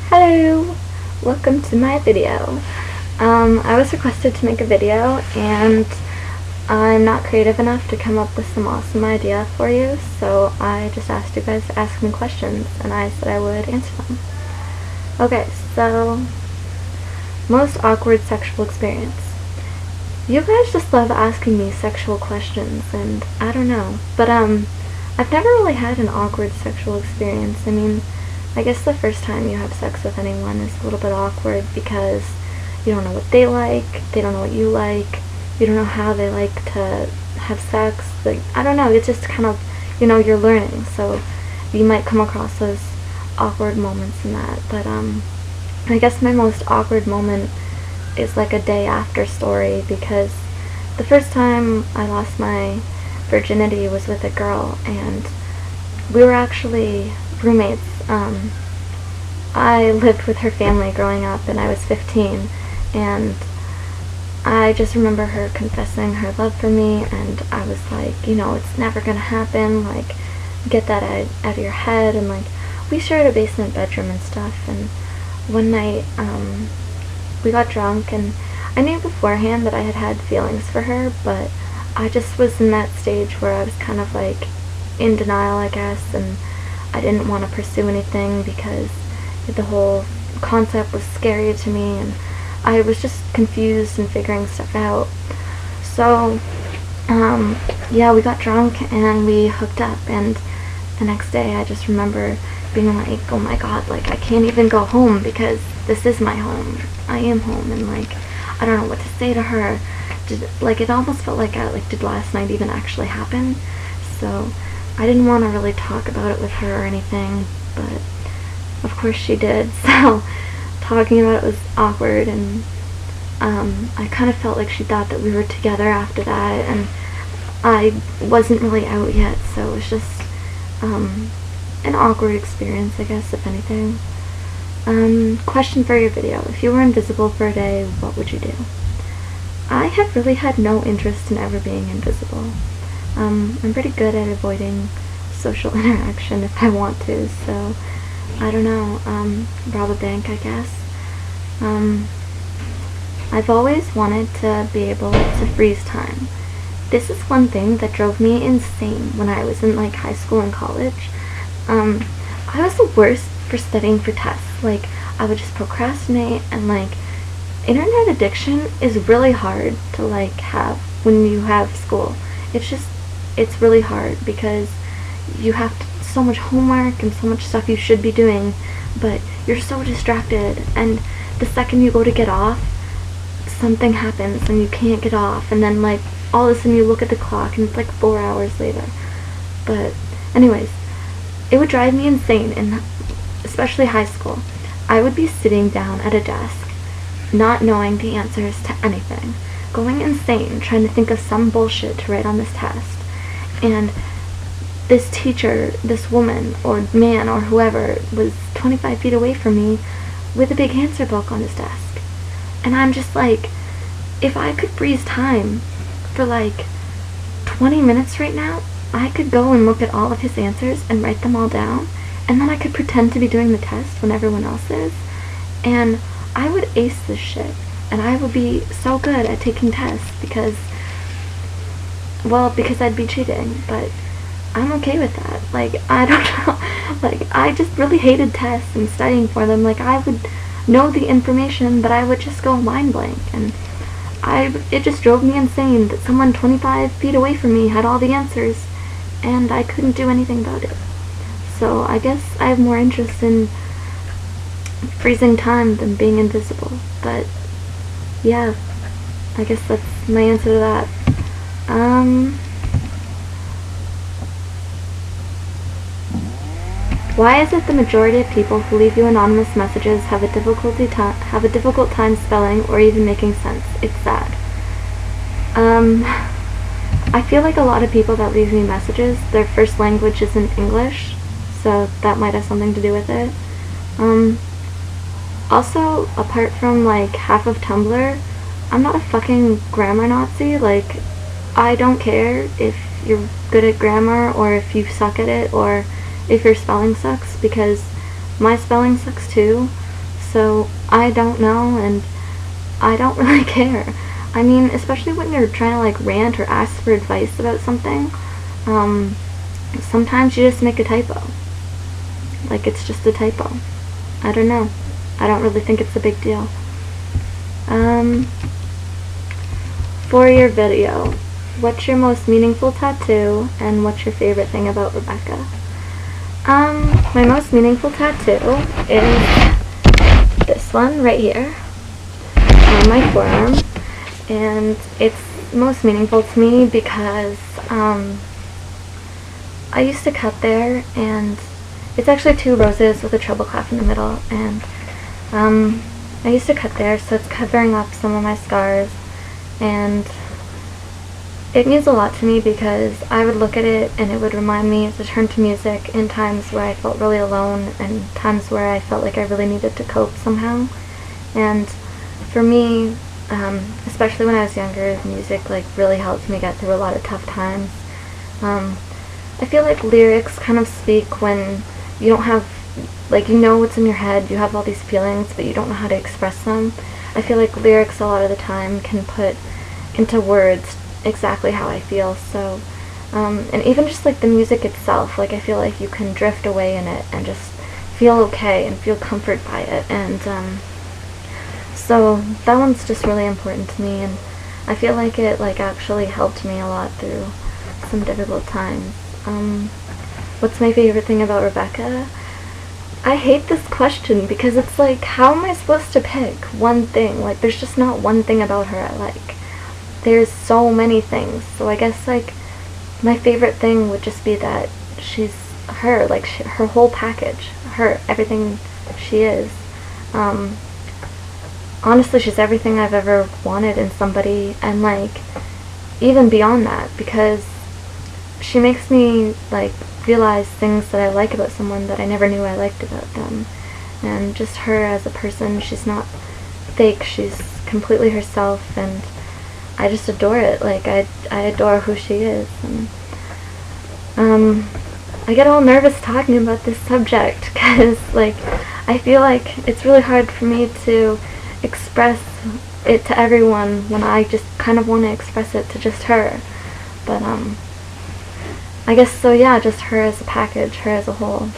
Hello! Welcome to my video. I was requested to make a video and I'm not creative enough to come up with some awesome idea for you, so I just asked you guys to ask me questions and I said I would answer them. Okay, so most awkward sexual experience. You guys just love asking me sexual questions and I don't know, but I've never really had an awkward sexual experience. I mean, I guess the first time you have sex with anyone is a little bit awkward because you don't know what they like, they don't know what you like, you don't know how they like to have sex. Like, I don't know, it's just kind of, you're learning, so you might come across those awkward moments in that. But I guess my most awkward moment is like a day after story, because the first time I lost my virginity was with a girl and we were actually roommates. I lived with her family growing up and I was 15, and I just remember her confessing her love for me, and I was like, it's never gonna happen, like, get that out of your head. And like, we shared a basement bedroom and stuff, and one night we got drunk and I knew beforehand that I had had feelings for her, but I just was in that stage where I was kind of like in denial, I guess, and I didn't want to pursue anything because the whole concept was scary to me and I was just confused and figuring stuff out. So yeah, we got drunk and we hooked up, and the next day I just remember being like, oh my god, like, I can't even go home because this is my home. I am home, and like, I don't know what to say to her. It almost felt like did last night even actually happen? So I didn't want to really talk about it with her or anything, but of course she did, so talking about it was awkward, and I kind of felt like she thought that we were together after that, and I wasn't really out yet, so it was just an awkward experience, I guess, if anything. Question for your video. If you were invisible for a day, what would you do? I have really had no interest in ever being invisible. I'm pretty good at avoiding social interaction if I want to, so I don't know, rob a bank, I guess. I've always wanted to be able to freeze time. This is one thing that drove me insane when I was in like high school and college. I was the worst for studying for tests. Like, I would just procrastinate, and like, internet addiction is really hard to like have when you have school. It's really hard because you have so much homework and so much stuff you should be doing, but you're so distracted, and the second you go to get off, something happens and you can't get off, and then like all of a sudden you look at the clock and it's like 4 hours later. But anyways, it would drive me insane, and especially high school. I would be sitting down at a desk, not knowing the answers to anything, going insane trying to think of some bullshit to write on this test, and this teacher, this woman or man or whoever, was 25 feet away from me with a big answer book on his desk. And I'm just like, if I could freeze time for like 20 minutes right now, I could go and look at all of his answers and write them all down, and then I could pretend to be doing the test when everyone else is, and I would ace this shit, and I would be so good at taking tests because I'd be cheating, but I'm okay with that. Like, I don't know, like, I just really hated tests and studying for them. Like, I would know the information, but I would just go mind blank, and it just drove me insane that someone 25 feet away from me had all the answers, and I couldn't do anything about it. So I guess I have more interest in freezing time than being invisible, but yeah, I guess that's my answer to that. Why is it the majority of people who leave you anonymous messages have a difficult time spelling or even making sense? It's sad. I feel like a lot of people that leave me messages, their first language isn't English, so that might have something to do with it. Also, apart from like half of Tumblr, I'm not a fucking grammar Nazi. Like, I don't care if you're good at grammar or if you suck at it or if your spelling sucks, because my spelling sucks too. So I don't know, and I don't really care. I mean, especially when you're trying to like rant or ask for advice about something, um, sometimes you just make a typo. Like, it's just a typo. I don't know. I don't really think it's a big deal. Um, for your video, what's your most meaningful tattoo, and what's your favorite thing about Rebecca? My most meaningful tattoo is this one right here on my forearm, and it's most meaningful to me because I used to cut there, and it's actually 2 roses with a treble clef in the middle, and I used to cut there, so it's covering up some of my scars, and it means a lot to me because I would look at it and it would remind me to turn to music in times where I felt really alone and times where I felt like I really needed to cope somehow. And for me, especially when I was younger, music like really helped me get through a lot of tough times. I feel like lyrics kind of speak when you don't have, like, you know what's in your head, you have all these feelings, but you don't know how to express them. I feel like lyrics a lot of the time can put into words exactly how I feel. So, and even just like the music itself, like I feel like you can drift away in it and just feel okay and feel comfort by it. And so that one's just really important to me, and I feel like it like actually helped me a lot through some difficult times. What's my favorite thing about Rebecca? I hate this question because it's like, how am I supposed to pick one thing? Like, there's just not one thing about her I like. There's so many things. So I guess like my favorite thing would just be that she's her, like her whole package, her, everything she is. Honestly, she's everything I've ever wanted in somebody, and like even beyond that, because she makes me like realize things that I like about someone that I never knew I liked about them. And just her as a person, she's not fake, she's completely herself, and I just adore it. Like, I adore who she is. And I get all nervous talking about this subject because like I feel like it's really hard for me to express it to everyone when I just kind of want to express it to just her. But I guess so, yeah, just her as a package, her as a whole.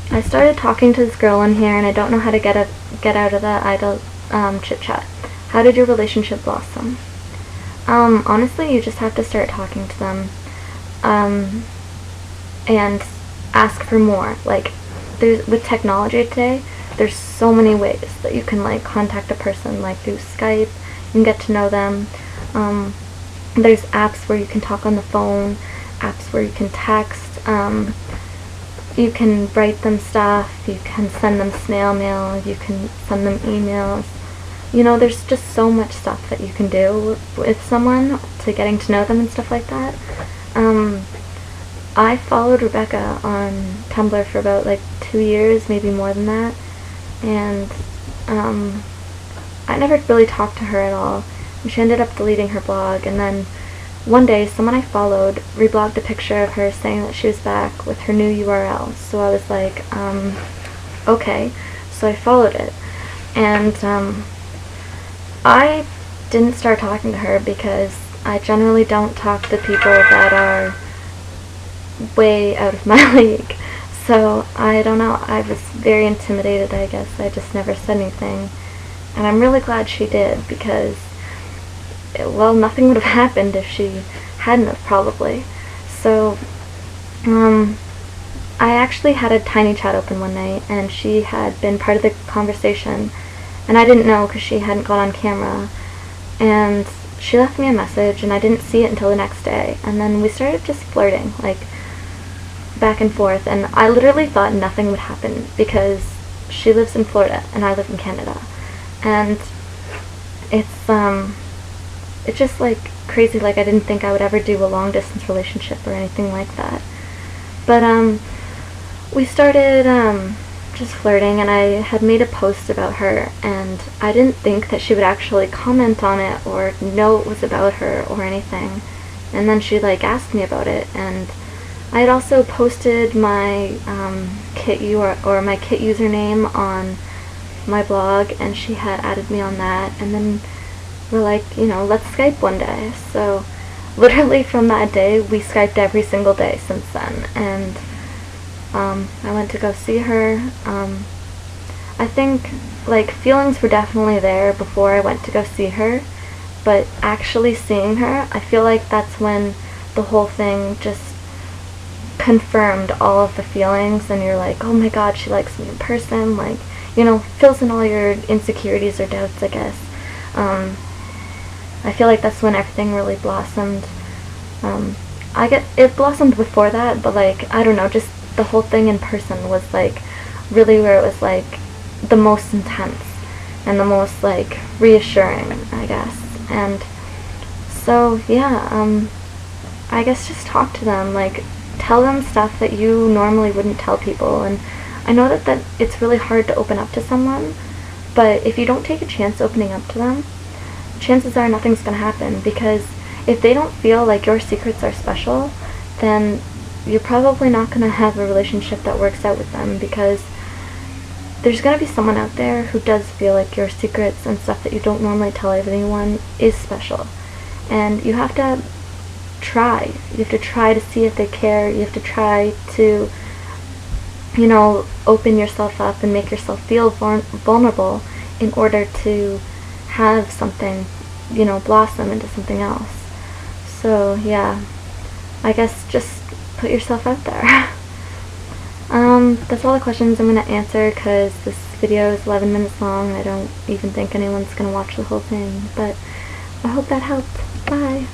I started talking to this girl in here, and I don't know how to get out of that idle chit chat. How did your relationship blossom? Honestly, you just have to start talking to them, and ask for more. Like, with technology today, there's so many ways that you can like contact a person, like through Skype. You can get to know them. There's apps where you can talk on the phone, apps where you can text, you can write them stuff, you can send them snail mail, you can send them emails. You know, there's just so much stuff that you can do with someone to getting to know them and stuff like that. I followed Rebecca on Tumblr for about like 2 years, maybe more than that, and I never really talked to her at all. And she ended up deleting her blog, and then one day someone I followed reblogged a picture of her saying that she was back with her new URL. So I was like, okay. So I followed it, and I didn't start talking to her because I generally don't talk to people that are way out of my league. So I don't know, I was very intimidated, I guess. I just never said anything, and I'm really glad she did, because well, nothing would have happened if she hadn't have, probably. So, I actually had a tiny chat open one night, and she had been part of the conversation, and I didn't know because she hadn't got on camera, and she left me a message, and I didn't see it until the next day, and then we started just flirting, like, back and forth, and I literally thought nothing would happen, because she lives in Florida, and I live in Canada, and it's just like crazy. Like, I didn't think I would ever do a long distance relationship or anything like that. But we started just flirting, and I had made a post about her, and I didn't think that she would actually comment on it or know it was about her or anything. And then she like asked me about it, and I had also posted my Kit or my Kit username on my blog, and she had added me on that, and then we're like, let's Skype one day. So literally from that day, we Skyped every single day since then, and I went to go see her. I think, like, feelings were definitely there before I went to go see her, but actually seeing her, I feel like that's when the whole thing just confirmed all of the feelings, and you're like, oh my god, she likes me in person, like, fills in all your insecurities or doubts, I guess. I feel like that's when everything really blossomed. It blossomed before that, but, like, I don't know, just the whole thing in person was, like, really where it was, like, the most intense and the most, like, reassuring, I guess. And so, yeah, I guess just talk to them, like, tell them stuff that you normally wouldn't tell people. And I know that it's really hard to open up to someone, but if you don't take a chance opening up to them, chances are nothing's gonna happen, because if they don't feel like your secrets are special, then you're probably not gonna have a relationship that works out with them, because there's gonna be someone out there who does feel like your secrets and stuff that you don't normally tell anyone is special. And you have to try. You have to try to see if they care. You have to try to, open yourself up and make yourself feel vulnerable in order to have something, blossom into something else. So, yeah, I guess just put yourself out there. That's all the questions I'm going to answer, because this video is 11 minutes long. I don't even think anyone's going to watch the whole thing, but I hope that helped. Bye!